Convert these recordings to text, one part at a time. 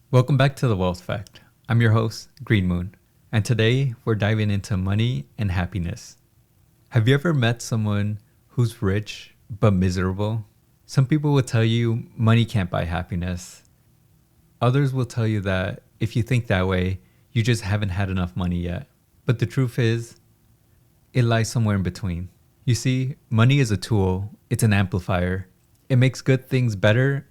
Welcome back to The Wealth Fact. I'm your host, Green Moon, and today we're diving into money and happiness. Have you ever met someone who's rich but miserable? Some people will tell you money can't buy happiness. Others will tell you that if you think that way, you just haven't had enough money yet. But the truth is, it lies somewhere in between. You see, money is a tool, it's an amplifier. It makes good things better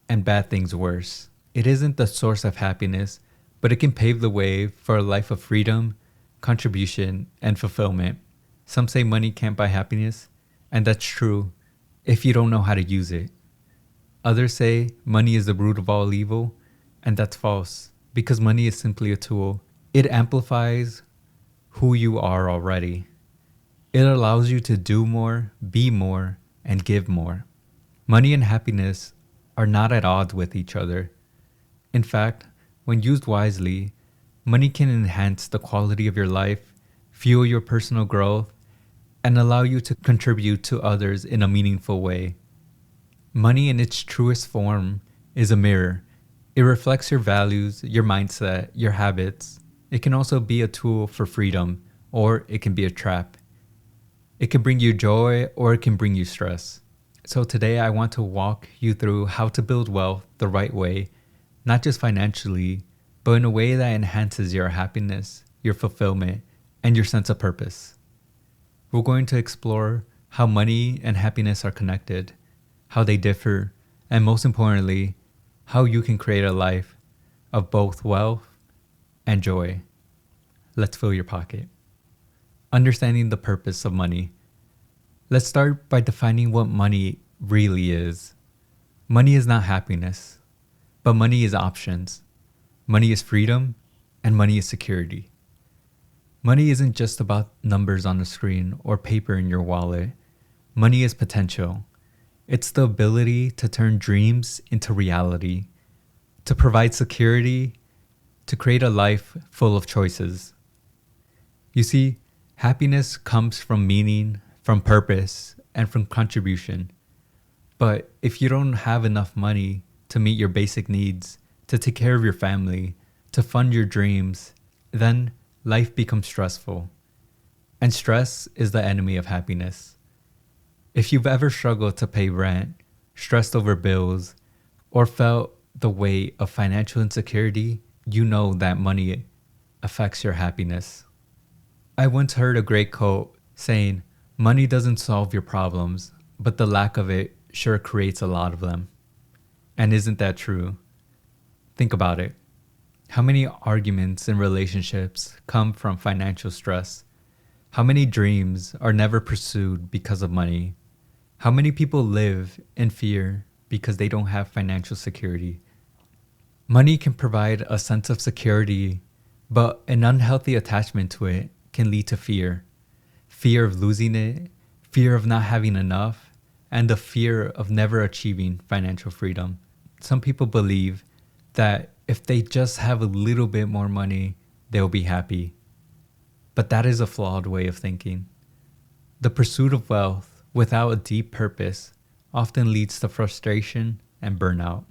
and bad things worse. It isn't the source of happiness, but it can pave the way for a life of freedom, contribution, and fulfillment. Some say money can't buy happiness, and that's true if you don't know how to use it. Others say money is the root of all evil, and that's false because money is simply a tool. It amplifies who you are already. It allows you to do more, be more, and give more. Money and happiness are not at odds with each other. In fact, when used wisely, money can enhance the quality of your life, fuel your personal growth, and allow you to contribute to others in a meaningful way. Money in its truest form is a mirror. It reflects your values, your mindset, your habits. It can also be a tool for freedom, or it can be a trap. It can bring you joy, or it can bring you stress. So today I want to walk you through how to build wealth the right way, not just financially, but in a way that enhances your happiness, your fulfillment, and your sense of purpose. We're going to explore how money and happiness are connected, how they differ, and most importantly, how you can create a life of both wealth and joy. Let's fill your pocket. Understanding the purpose of money. Let's start by defining what money really is. Money is not happiness. But money is options. Money is freedom, and money is security. Money isn't just about numbers on the screen or paper in your wallet. Money is potential. It's the ability to turn dreams into reality, to provide security, to create a life full of choices. You see, happiness comes from meaning, from purpose, and from contribution. But if you don't have enough money to meet your basic needs, to take care of your family, to fund your dreams, then life becomes stressful. And stress is the enemy of happiness. If you've ever struggled to pay rent, stressed over bills, or felt the weight of financial insecurity, you know that money affects your happiness. I once heard a great quote saying, "Money doesn't solve your problems, but the lack of it sure creates a lot of them." And isn't that true? Think about it. How many arguments in relationships come from financial stress? How many dreams are never pursued because of money? How many people live in fear because they don't have financial security? Money can provide a sense of security, but an unhealthy attachment to it can lead to fear. Fear of losing it, fear of not having enough, and the fear of never achieving financial freedom. Some people believe that if they just have a little bit more money, they'll be happy. But that is a flawed way of thinking. The pursuit of wealth without a deep purpose often leads to frustration and burnout.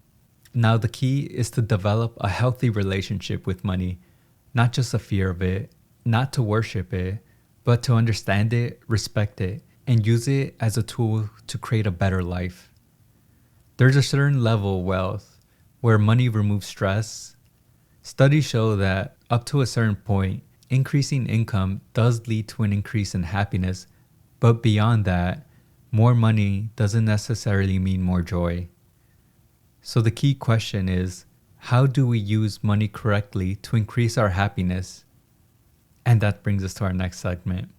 Now, the key is to develop a healthy relationship with money, not just a fear of it, not to worship it, but to understand it, respect it, and use it as a tool to create a better life. There's a certain level of wealth where money removes stress. Studies show that up to a certain point, increasing income does lead to an increase in happiness, but beyond that, more money doesn't necessarily mean more joy. So the key question is, how do we use money correctly to increase our happiness? And that brings us to our next segment,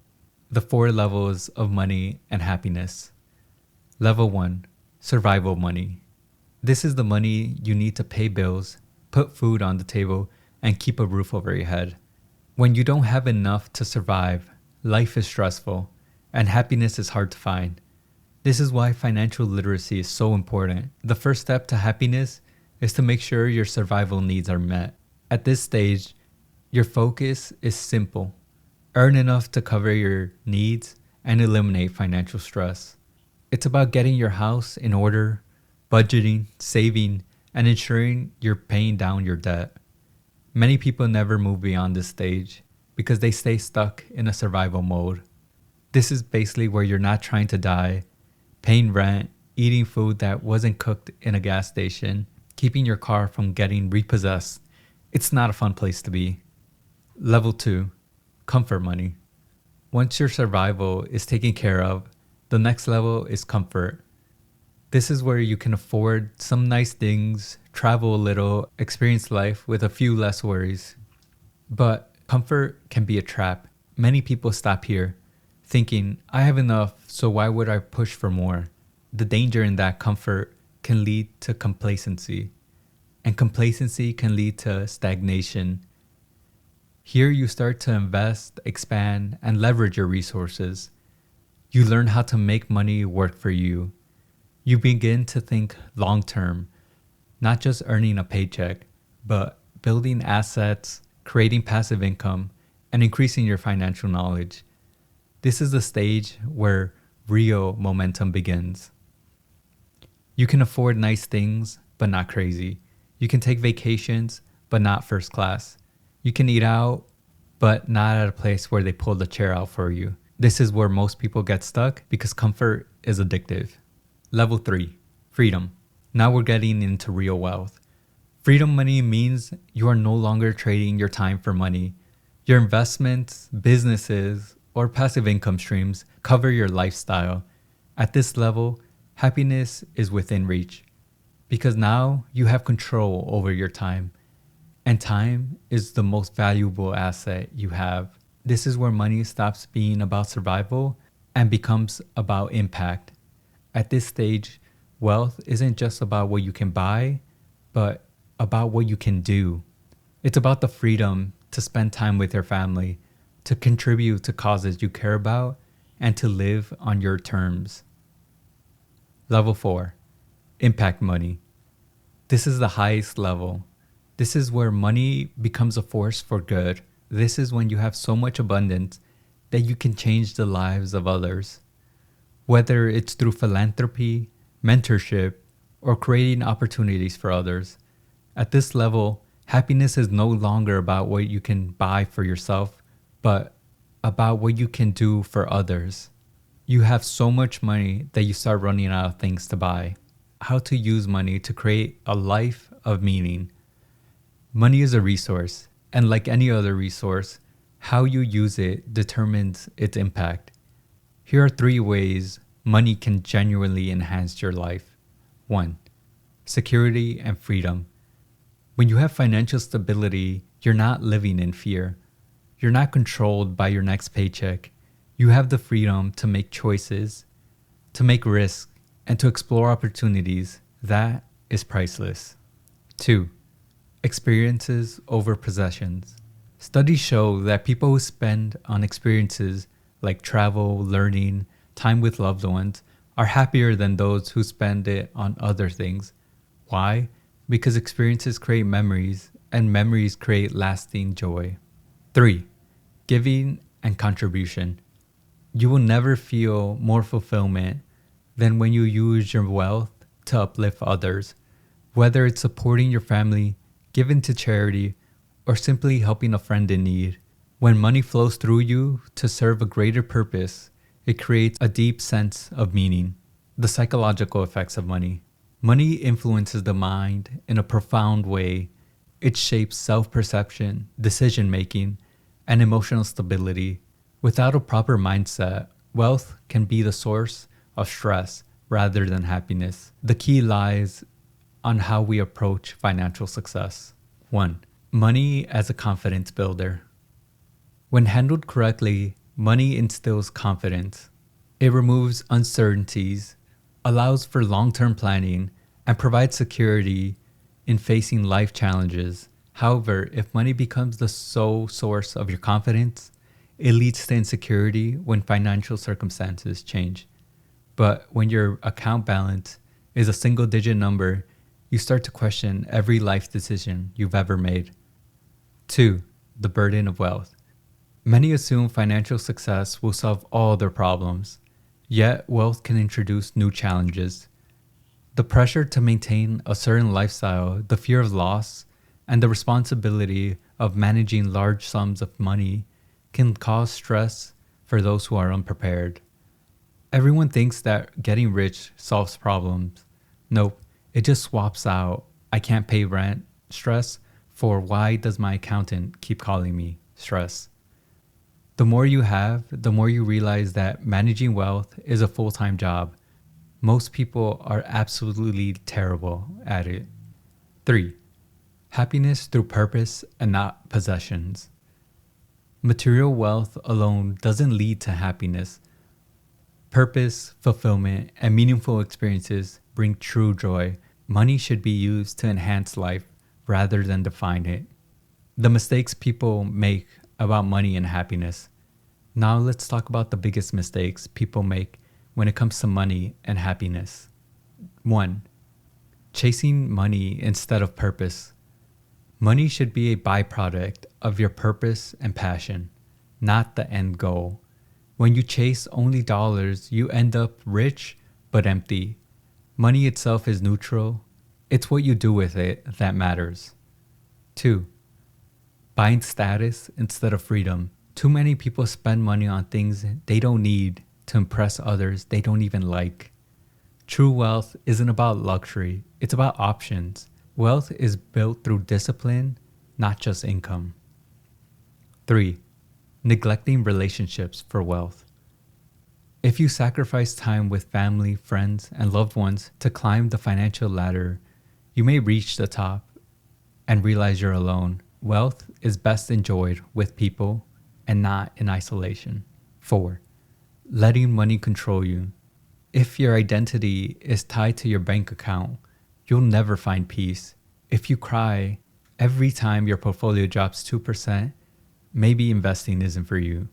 the 4 levels of money and happiness. Level 1. Survival money. This is the money you need to pay bills, put food on the table, and keep a roof over your head. When you don't have enough to survive, life is stressful, and happiness is hard to find. This is why financial literacy is so important. The first step to happiness is to make sure your survival needs are met. At this stage, your focus is simple. Earn enough to cover your needs and eliminate financial stress. It's about getting your house in order, budgeting, saving, and ensuring you're paying down your debt. Many people never move beyond this stage because they stay stuck in a survival mode. This is basically where you're not trying to die, paying rent, eating food that wasn't cooked in a gas station, keeping your car from getting repossessed. It's not a fun place to be. Level 2, comfort money. Once your survival is taken care of, the next level is comfort. This is where you can afford some nice things, travel a little, experience life with a few less worries. But comfort can be a trap. Many people stop here, thinking, I have enough, so why would I push for more? The danger in that comfort can lead to complacency, and complacency can lead to stagnation. Here you start to invest, expand, and leverage your resources. You learn how to make money work for you. You begin to think long-term, not just earning a paycheck, but building assets, creating passive income, and increasing your financial knowledge. This is the stage where real momentum begins. You can afford nice things, but not crazy. You can take vacations, but not first class. You can eat out, but not at a place where they pull the chair out for you. This is where most people get stuck because comfort is addictive. Level 3, freedom. Now we're getting into real wealth. Freedom money means you are no longer trading your time for money. Your investments, businesses, or passive income streams cover your lifestyle. At this level, happiness is within reach because now you have control over your time. And time is the most valuable asset you have. This is where money stops being about survival and becomes about impact. At this stage, wealth isn't just about what you can buy, but about what you can do. It's about the freedom to spend time with your family, to contribute to causes you care about, and to live on your terms. Level 4, impact money. This is the highest level. This is where money becomes a force for good. This is when you have so much abundance that you can change the lives of others. Whether it's through philanthropy, mentorship, or creating opportunities for others. At this level, happiness is no longer about what you can buy for yourself, but about what you can do for others. You have so much money that you start running out of things to buy. How to use money to create a life of meaning. Money is a resource, and like any other resource, how you use it determines its impact. Here are 3 ways money can genuinely enhance your life. 1. Security and freedom. When you have financial stability, you're not living in fear. You're not controlled by your next paycheck. You have the freedom to make choices, to make risks, and to explore opportunities. That is priceless. 2. Experiences over possessions. Studies show that people who spend on experiences like travel, learning, time with loved ones are happier than those who spend it on other things. Why? Because experiences create memories, and memories create lasting joy. 3. Giving and contribution. You will never feel more fulfillment than when you use your wealth to uplift others, whether it's supporting your family, giving to charity, or simply helping a friend in need. When money flows through you to serve a greater purpose, it creates a deep sense of meaning. The psychological effects of money. Money influences the mind in a profound way. It shapes self-perception, decision-making, and emotional stability. Without a proper mindset, wealth can be the source of stress rather than happiness. The key lies on how we approach financial success. 1. Money as a confidence builder. When handled correctly, money instills confidence. It removes uncertainties, allows for long-term planning, and provides security in facing life challenges. However, if money becomes the sole source of your confidence, it leads to insecurity when financial circumstances change. But when your account balance is a single-digit number, you start to question every life decision you've ever made. 2. The burden of wealth. Many assume financial success will solve all their problems, yet wealth can introduce new challenges. The pressure to maintain a certain lifestyle, the fear of loss, and the responsibility of managing large sums of money can cause stress for those who are unprepared. Everyone thinks that getting rich solves problems. Nope, it just swaps out "I can't pay rent" stress for "why does my accountant keep calling me" stress. The more you have, the more you realize that managing wealth is a full-time job. Most people are absolutely terrible at it. 3. Happiness through purpose and not possessions. Material wealth alone doesn't lead to happiness. Purpose, fulfillment, and meaningful experiences bring true joy. Money should be used to enhance life rather than define it. The mistakes people make about money and happiness. Now let's talk about the biggest mistakes people make when it comes to money and happiness. 1. Chasing money instead of purpose. Money should be a byproduct of your purpose and passion, not the end goal. When you chase only dollars, you end up rich but empty. Money itself is neutral. It's what you do with it that matters. 2. Buying status instead of freedom. Too many people spend money on things they don't need to impress others they don't even like. True wealth isn't about luxury, it's about options. Wealth is built through discipline, not just income. 3. Neglecting relationships for wealth. If you sacrifice time with family, friends, and loved ones to climb the financial ladder, you may reach the top and realize you're alone. Wealth is best enjoyed with people and not in isolation. 4. Letting money control you. If your identity is tied to your bank account, you'll never find peace. If you cry every time your portfolio drops 2%, maybe investing isn't for you.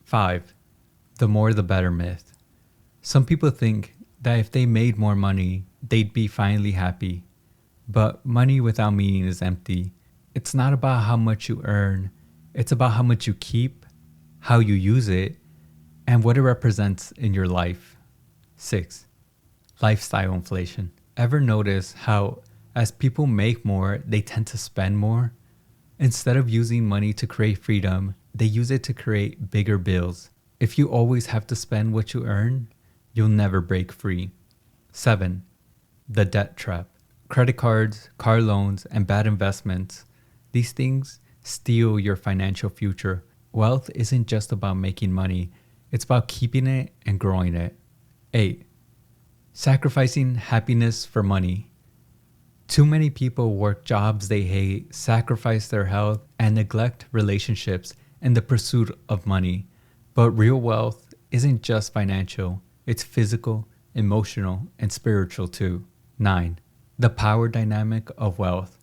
5. The more the better myth. Some people think that if they made more money, they'd be finally happy. But money without meaning is empty. It's not about how much you earn, it's about how much you keep, how you use it, and what it represents in your life. 6. Lifestyle inflation. Ever notice how as people make more, they tend to spend more? Instead of using money to create freedom, they use it to create bigger bills. If you always have to spend what you earn, you'll never break free. 7. The debt trap. Credit cards, car loans, and bad investments. These things steal your financial future. Wealth isn't just about making money. It's about keeping it and growing it. 8. Sacrificing happiness for money. Too many people work jobs they hate, sacrifice their health, and neglect relationships in the pursuit of money. But real wealth isn't just financial. It's physical, emotional, and spiritual too. 9. The power dynamic of wealth.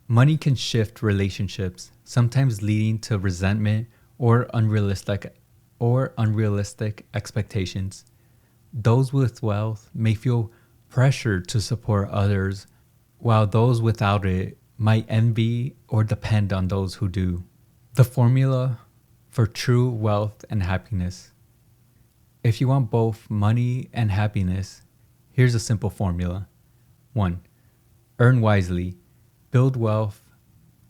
Money can shift relationships, sometimes leading to resentment or unrealistic expectations. Those with wealth may feel pressure to support others, while those without it might envy or depend on those who do. The formula for true wealth and happiness. If you want both money and happiness, here's a simple formula. 1. Earn wisely. Build wealth,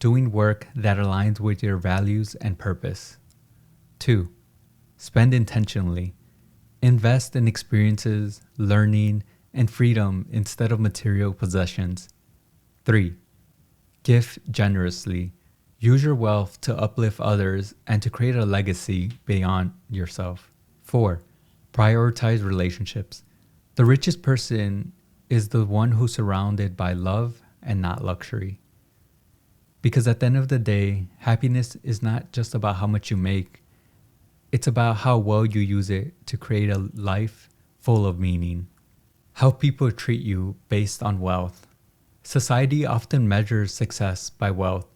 doing work that aligns with your values and purpose. 2. Spend intentionally. Invest in experiences, learning, and freedom instead of material possessions. 3. Give generously. Use your wealth to uplift others and to create a legacy beyond yourself. 4. Prioritize relationships. The richest person is the one who's surrounded by love and not luxury. Because at the end of the day, happiness is not just about how much you make. It's about how well you use it to create a life full of meaning. How people treat you based on wealth. Society often measures success by wealth,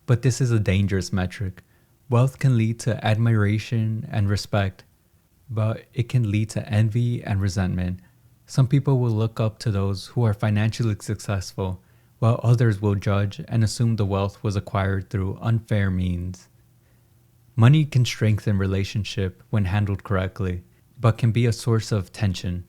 but this is a dangerous metric. Wealth can lead to admiration and respect, but it can lead to envy and resentment. Some people will look up to those who are financially successful, while others will judge and assume the wealth was acquired through unfair means. Money can strengthen relationship when handled correctly, but can be a source of tension.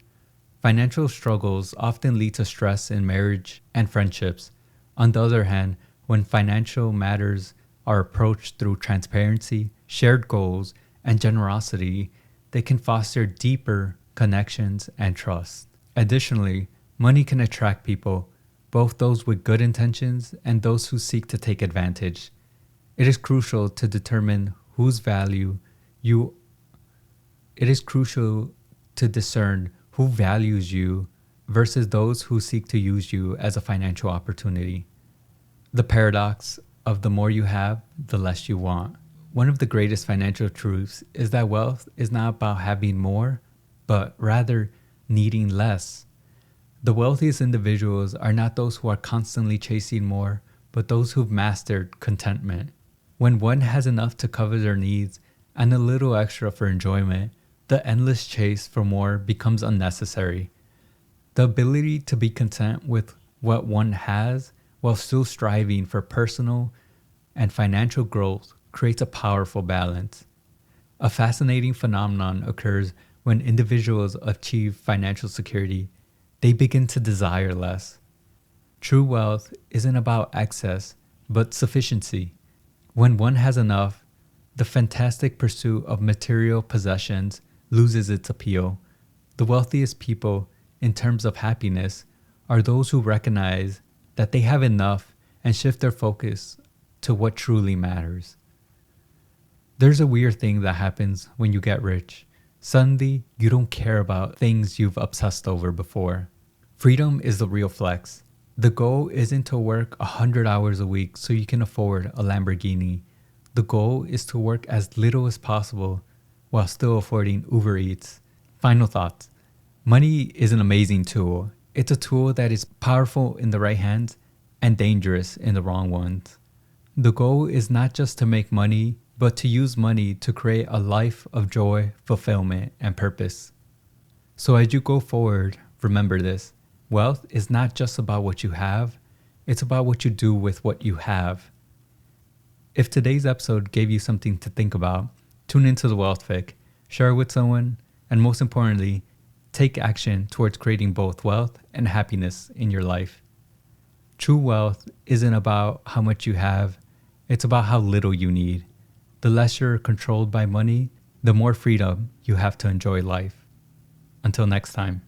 Financial struggles often lead to stress in marriage and friendships. On the other hand, when financial matters are approached through transparency, shared goals, and generosity, they can foster deeper connections and trust. Additionally, money can attract people, both those with good intentions and those who seek to take advantage. It is crucial to determine whose value you It is crucial to discern who values you versus those who seek to use you as a financial opportunity. The paradox of the more you have, the less you want. One of the greatest financial truths is that wealth is not about having more, but rather needing less. The wealthiest individuals are not those who are constantly chasing more, but those who've mastered contentment. When one has enough to cover their needs and a little extra for enjoyment, the endless chase for more becomes unnecessary. The ability to be content with what one has while still striving for personal and financial growth creates a powerful balance. A fascinating phenomenon occurs when individuals achieve financial security. They begin to desire less. True wealth isn't about excess, but sufficiency. When one has enough, the fantastic pursuit of material possessions loses its appeal. The wealthiest people, in terms of happiness, are those who recognize that they have enough and shift their focus to what truly matters. There's a weird thing that happens when you get rich. Suddenly, you don't care about things you've obsessed over before. Freedom is the real flex. The goal isn't to work 100 hours a week so you can afford a Lamborghini. The goal is to work as little as possible while still affording Uber Eats. Final thoughts. Money is an amazing tool. It's a tool that is powerful in the right hands and dangerous in the wrong ones. The goal is not just to make money, but to use money to create a life of joy, fulfillment, and purpose. So as you go forward, remember this. Wealth is not just about what you have, it's about what you do with what you have. If today's episode gave you something to think about, tune into the Wealth Fic, share it with someone, and most importantly, take action towards creating both wealth and happiness in your life. True wealth isn't about how much you have, it's about how little you need. The less you're controlled by money, the more freedom you have to enjoy life. Until next time.